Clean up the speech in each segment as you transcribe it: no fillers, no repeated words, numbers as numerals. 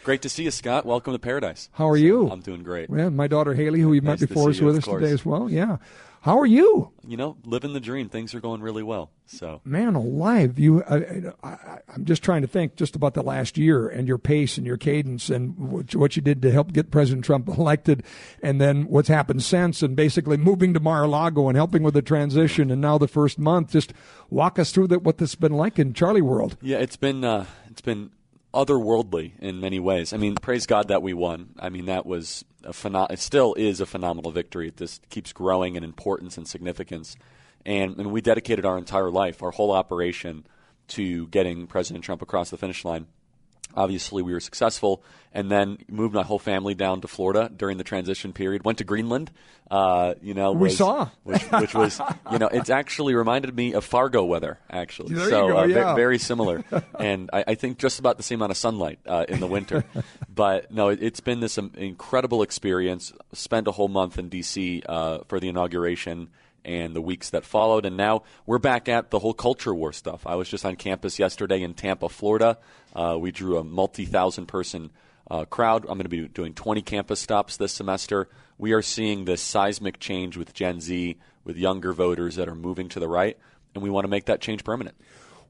Great to see you, Scott. Welcome to Paradise. How are you? I'm doing great. Yeah, my daughter Haley, who we met before, is with us today as well. Yeah. How are you? Living the dream. Things are going really well. So, man alive, I'm just trying to think just about the last year and your pace and your cadence and what you did to help get President Trump elected, and then what's happened since, and basically moving to Mar-a-Lago and helping with the transition, and now the first month. Just walk us through what this has been like in Charlie world. Yeah, it's been otherworldly in many ways. I mean, praise God that we won. I mean, that was it still is a phenomenal victory. It just keeps growing in importance and significance. And we dedicated our entire life, our whole operation, to getting President Trump across the finish line. Obviously, we were successful, and then moved my whole family down to Florida during the transition period. Went to Greenland, we saw, which was, it's actually reminded me of Fargo weather, actually. There you go, yeah. Very similar, and I think just about the same amount of sunlight in the winter. But no, it's been this incredible experience. Spent a whole month in D.C. For the inauguration and the weeks that followed, and now we're back at the whole culture war stuff. I was just on campus yesterday in Tampa, Florida. We drew a multi-thousand-person crowd. I'm going to be doing 20 campus stops this semester. We are seeing this seismic change with Gen Z, with younger voters that are moving to the right, and we want to make that change permanent.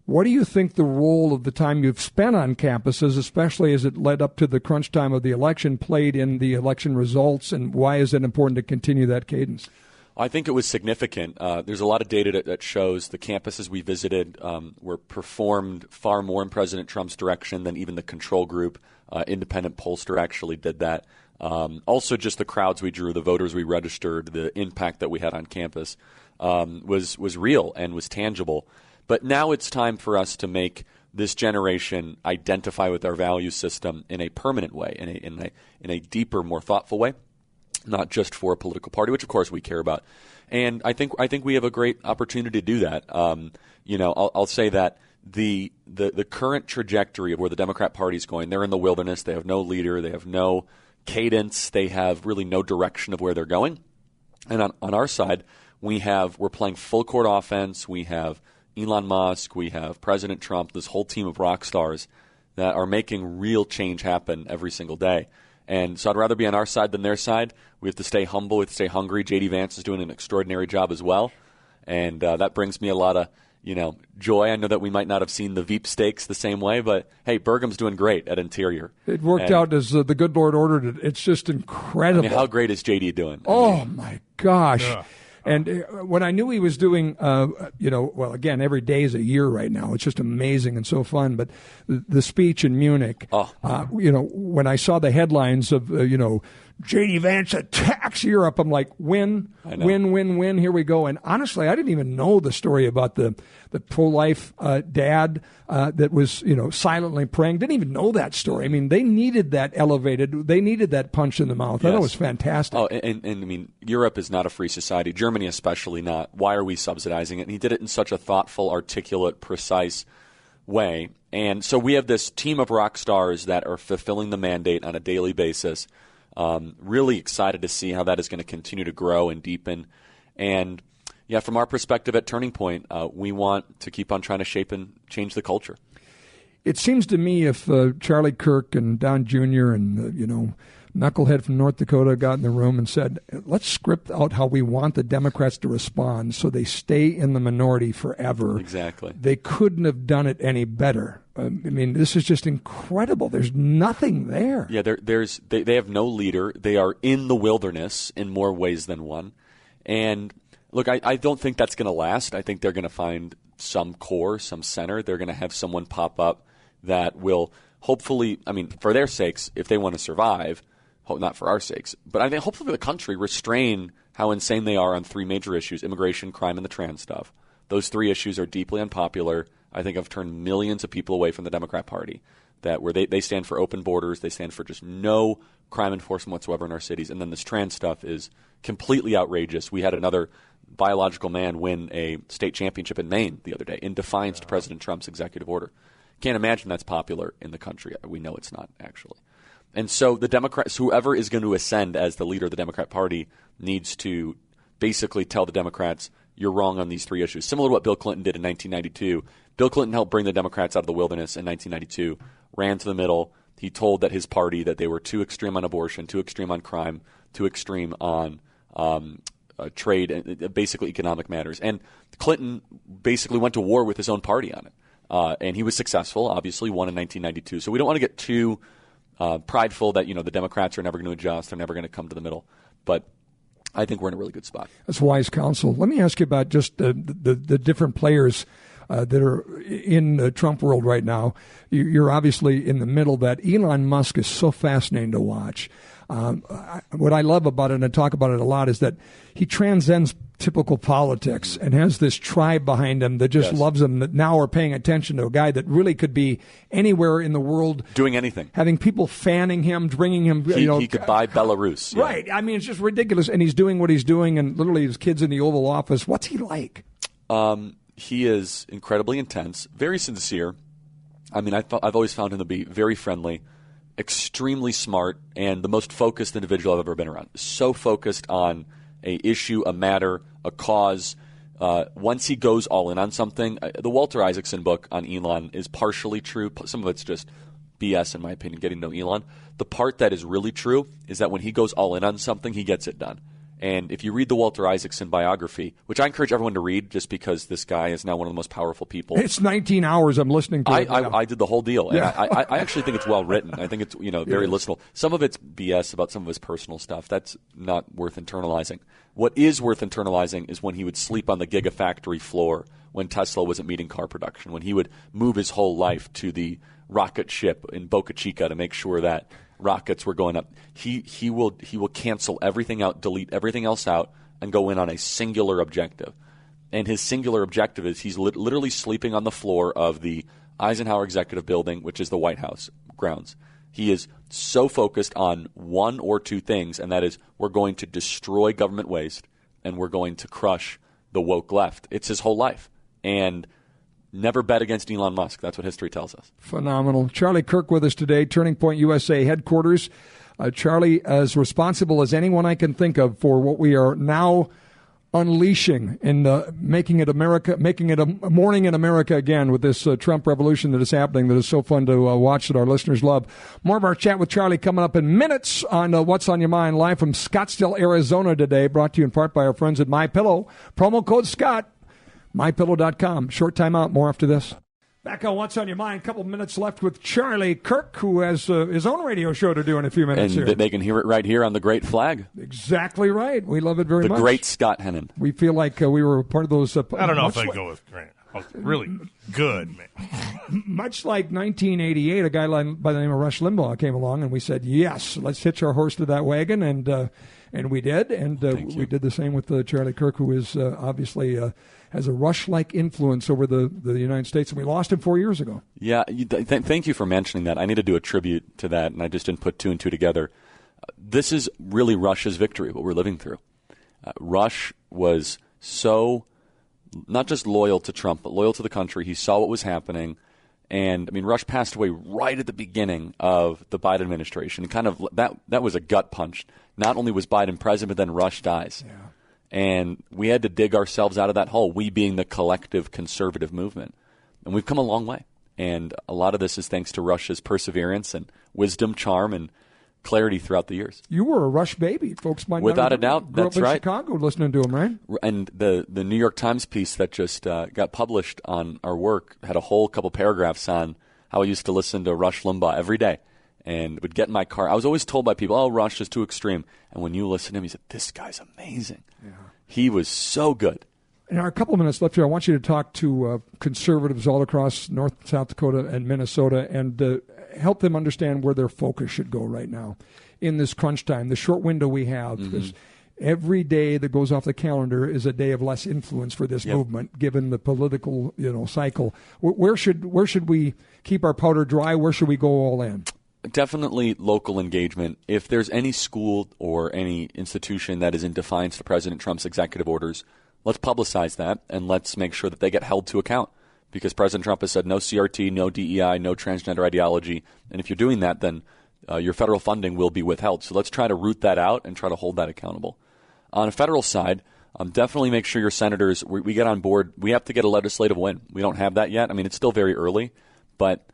What do you think the role of the time you've spent on campuses, especially as it led up to the crunch time of the election, played in the election results, and why is it important to continue that cadence? I think it was significant. There's a lot of data that shows the campuses we visited were performed far more in President Trump's direction than even the control group. Independent pollster actually did that. Also, just the crowds we drew, the voters we registered, the impact that we had on campus was real and was tangible. But now it's time for us to make this generation identify with our value system in a permanent way, in a deeper, more thoughtful way. Not just for a political party, which of course we care about, and I think we have a great opportunity to do that. I'll say that the current trajectory of where the Democrat Party is going, they're in the wilderness. They have no leader. They have no cadence. They have really no direction of where they're going. And on our side, we're playing full court offense. We have Elon Musk. We have President Trump. This whole team of rock stars that are making real change happen every single day. And so I'd rather be on our side than their side. We have to stay humble. We have to stay hungry. J.D. Vance is doing an extraordinary job as well. And that brings me a lot of, joy. I know that we might not have seen the Veep steaks the same way, but, hey, Burgum's doing great at Interior. It worked out as the good Lord ordered it. It's just incredible. I mean, how great is J.D. doing? My gosh. Yeah. And when I knew he was doing, again, every day is a year right now. It's just amazing and so fun. But the speech in Munich, when I saw the headlines of, J.D. Vance attacks Europe, I'm like, win, here we go. And honestly, I didn't even know the story about the pro-life dad that was, silently praying. Didn't even know that story. I mean, they needed that elevated. They needed that punch in the mouth. Yes. I thought it was fantastic. Oh, and I mean, Europe is not a free society. Germany especially not. Why are we subsidizing it? And he did it in such a thoughtful, articulate, precise way. And so we have this team of rock stars that are fulfilling the mandate on a daily basis. Really excited to see how that is going to continue to grow and deepen. And, yeah, from our perspective at Turning Point, we want to keep on trying to shape and change the culture. It seems to me if Charlie Kirk and Don Jr. and, Knucklehead from North Dakota got in the room and said, let's script out how we want the Democrats to respond so they stay in the minority forever. Exactly. They couldn't have done it any better. I mean, this is just incredible. There's nothing there. Yeah, they have no leader. They are in the wilderness in more ways than one. And, look, I don't think that's going to last. I think they're going to find some core, some center. They're going to have someone pop up that will hopefully, I mean, for their sakes, if they want to survive, not for our sakes, but I think hopefully for the country, restrain how insane they are on three major issues: immigration, crime, and the trans stuff. Those three issues are deeply unpopular. I think have turned millions of people away from the Democrat Party. That where they stand for open borders, they stand for just no crime enforcement whatsoever in our cities. And then this trans stuff is completely outrageous. We had another biological man win a state championship in Maine the other day in defiance to President Trump's executive order. Can't imagine that's popular in the country. We know it's not, actually. And so the Democrats, whoever is going to ascend as the leader of the Democrat Party, needs to basically tell the Democrats, you're wrong on these three issues. Similar to what Bill Clinton did in 1992. Bill Clinton helped bring the Democrats out of the wilderness in 1992, ran to the middle, he told that his party that they were too extreme on abortion, too extreme on crime, too extreme on trade and basically economic matters. And Clinton basically went to war with his own party on it. And he was successful, obviously, won in 1992. So we don't want to get too prideful that, the Democrats are never going to adjust, they're never going to come to the middle. But I think we're in a really good spot. That's wise counsel. Let me ask you about just the different players that are in the Trump world right now. You're obviously in the middle of that. Elon Musk is so fascinating to watch. What I love about it, and I talk about it a lot, is that he transcends typical politics and has this tribe behind him that just loves him, that now are paying attention to a guy that really could be anywhere in the world. Doing anything. Having people fanning him, bringing him. He could buy Belarus. Yeah. Right. I mean, it's just ridiculous. And he's doing what he's doing, and literally his kid's in the Oval Office. What's he like? He is incredibly intense, very sincere. I mean, I've always found him to be very friendly, extremely smart, and the most focused individual I've ever been around. So focused on a issue, a matter, a cause. Once he goes all in on something, the Walter Isaacson book on Elon is partially true. Some of it's just BS, in my opinion, getting to know Elon. The part that is really true is that when he goes all in on something, he gets it done. And if you read the Walter Isaacson biography, which I encourage everyone to read just because this guy is now one of the most powerful people. It's 19 hours I'm listening to it. I did the whole deal. And I actually think it's well written. I think it's very listenable. Some of it's BS about some of his personal stuff. That's not worth internalizing. What is worth internalizing is when he would sleep on the Gigafactory floor when Tesla wasn't meeting car production, when he would move his whole life to the rocket ship in Boca Chica to make sure that rockets were going up. He will cancel everything out, delete everything else out, and go in on a singular objective. And his singular objective is he's literally sleeping on the floor of the Eisenhower Executive Building, which is the White House grounds. He is so focused on one or two things, and that is we're going to destroy government waste and we're going to crush the woke left. It's his whole life. And never bet against Elon Musk. That's what history tells us. Phenomenal. Charlie Kirk with us today, Turning Point USA headquarters. Charlie, as responsible as anyone I can think of for what we are now unleashing and making it a morning in America again with this Trump revolution that is happening that is so fun to watch that our listeners love. More of our chat with Charlie coming up in minutes on What's on Your Mind, live from Scottsdale, Arizona today, brought to you in part by our friends at MyPillow. Promo code Scott. MyPillow.com. Short time out. More after this. Back on What's on Your Mind. A couple of minutes left with Charlie Kirk, who has his own radio show to do in a few minutes and here. They can hear it right here on the Great Flag. Exactly right. We love it very much. The great Scott Hennen. We feel like we were part of those. I don't know if I'd go with Grant. Really good, man. Much like 1988, a guy by the name of Rush Limbaugh came along, and we said, yes, let's hitch our horse to that wagon, and we did. And we did the same with Charlie Kirk, who is obviously has a Rush-like influence over the United States, and we lost him 4 years ago. Yeah, thank you for mentioning that. I need to do a tribute to that, and I just didn't put two and two together. This is really Rush's victory, what we're living through. Rush was so not just loyal to Trump, but loyal to the country. He saw what was happening. And, I mean, Rush passed away right at the beginning of the Biden administration. Kind of that was a gut punch. Not only was Biden president, but then Rush dies. Yeah. And we had to dig ourselves out of that hole, we being the collective conservative movement. And we've come a long way. And a lot of this is thanks to Rush's perseverance and wisdom, charm, and clarity throughout the years. You were a Rush baby. Folks might without a doubt. Grew that's up in right. Chicago listening to him, right? And the New York Times piece that just got published on our work had a whole couple paragraphs on how I used to listen to Rush Limbaugh every day and would get in my car. I was always told by people, oh, Rush is too extreme. And when you listen to him, he said, this guy's amazing. Yeah. He was so good. In our couple of minutes left here, I want you to talk to conservatives all across North, South Dakota, and Minnesota and help them understand where their focus should go right now in this crunch time, the short window we have. Because every day that goes off the calendar is a day of less influence for this movement, given the political cycle. Where should we keep our powder dry? Where should we go all in? Definitely local engagement. If there's any school or any institution that is in defiance to President Trump's executive orders, let's publicize that and let's make sure that they get held to account. Because President Trump has said no CRT, no DEI, no transgender ideology. And if you're doing that, then your federal funding will be withheld. So let's try to root that out and try to hold that accountable. On a federal side, definitely make sure your senators, we get on board. We have to get a legislative win. We don't have that yet. I mean, it's still very early, but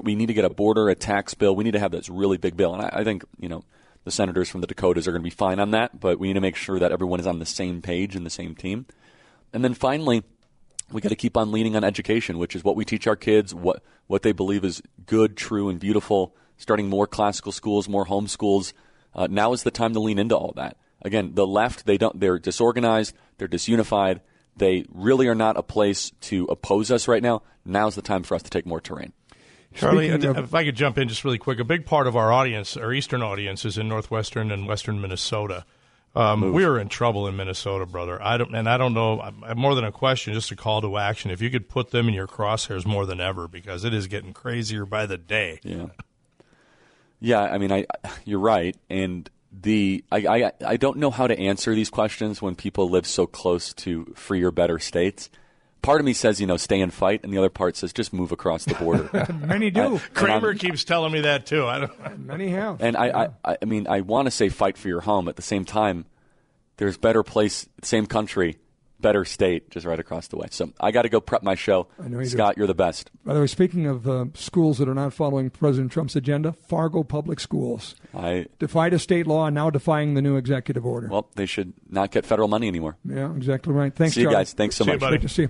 We need to get a border, a tax bill. We need to have this really big bill. And I think, the senators from the Dakotas are going to be fine on that, but we need to make sure that everyone is on the same page and the same team. And then finally, we got to keep on leaning on education, which is what we teach our kids, what they believe is good, true, and beautiful, starting more classical schools, more homeschools. Now is the time to lean into all that. Again, the left, they're disorganized, they're disunified. They really are not a place to oppose us right now. Now's the time for us to take more terrain. Charlie, if I could jump in just really quick, a big part of our audience, our eastern audience, is in northwestern and western Minnesota. We are in trouble in Minnesota, brother. I don't know. More than a question, just a call to action. If you could put them in your crosshairs more than ever, because it is getting crazier by the day. Yeah. I mean, you're right, and I don't know how to answer these questions when people live so close to freer, better states. Part of me says, stay and fight, and the other part says just move across the border. Many do. Kramer keeps telling me that too. Many have. And I mean, I want to say fight for your home. At the same time, there's better place, same country, better state, just right across the way. So I got to go prep my show. I know you Scott, do. You're the best. By the way, speaking of schools that are not following President Trump's agenda, Fargo Public Schools defied a state law and now defying the new executive order. Well, they should not get federal money anymore. Yeah, exactly right. Thanks, See you Charlie. guys. Thanks so See much. you, buddy. Good to see you.